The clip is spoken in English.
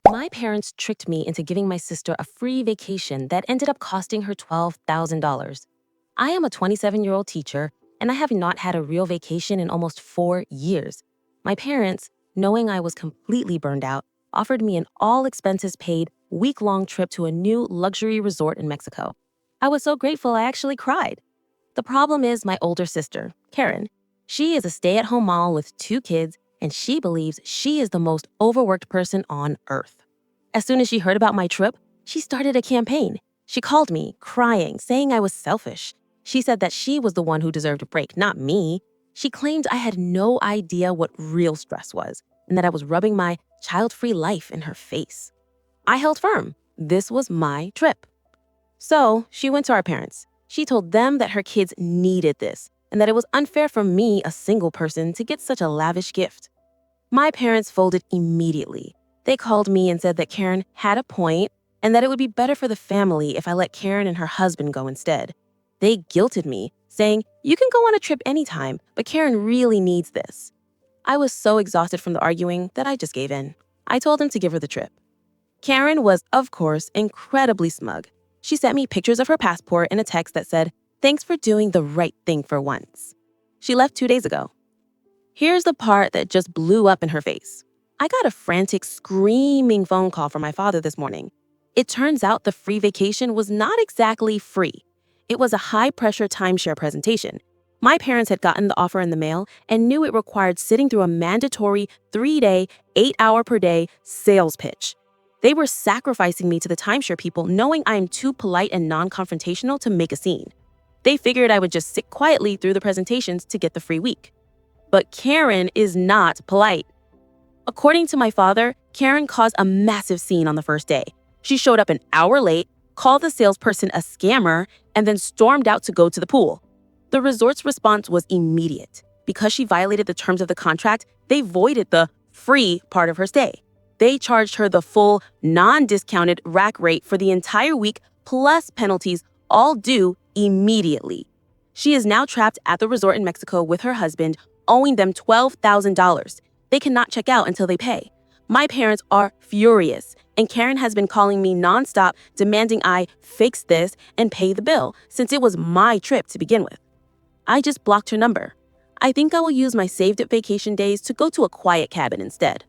My parents tricked me into giving my sister a free vacation that ended up costing her $12,000. I am a 27-year-old teacher, and I have not had a real vacation in almost 4 years. My parents, knowing I was completely burned out, offered me an all expenses paid, week-long trip to a new luxury resort in Mexico. I was so grateful I actually cried. The problem is my older sister, Karen. She is a stay at home mom with 2 kids, and she believes she is the most overworked person on earth. As soon as she heard about my trip, she started a campaign. She called me, crying, saying I was selfish. She said that she was the one who deserved a break, not me. She claimed I had no idea what real stress was, and that I was rubbing my child free life in her face. I held firm. This was my trip. So she went to our parents. She told them that her kids needed this and that it was unfair for me, a single person, to get such a lavish gift. My parents folded immediately. They called me and said that Karen had a point and that it would be better for the family if I let Karen and her husband go instead. They guilted me, saying, "You can go on a trip anytime, but Karen really needs this." I was so exhausted from the arguing that I just gave in. I told them to give her the trip. Karen was, of course, incredibly smug. She sent me pictures of her passport and a text that said, "Thanks for doing the right thing for once." She left 2 days ago. Here's the part that just blew up in her face. I got a frantic, screaming phone call from my father this morning. It turns out the free vacation was not exactly free. It was a high-pressure timeshare presentation. My parents had gotten the offer in the mail and knew it required sitting through a mandatory 3-day, 8-hour-per-day sales pitch. They were sacrificing me to the timeshare people, knowing I am too polite and non-confrontational to make a scene. They figured I would just sit quietly through the presentations to get the free week. But Karen is not polite. According to my father, Karen caused a massive scene on the first day. She showed up an hour late, called the salesperson a scammer, and then stormed out to go to the pool. The resort's response was immediate. Because she violated the terms of the contract, they voided the free part of her stay. They charged her the full, non-discounted rack rate for the entire week, plus penalties, all due immediately. She is now trapped at the resort in Mexico with her husband, owing them $12,000. They cannot check out until they pay. My parents are furious, and Karen has been calling me nonstop, demanding I fix this and pay the bill, since it was my trip to begin with. I just blocked her number. I think I will use my saved-up vacation days to go to a quiet cabin instead.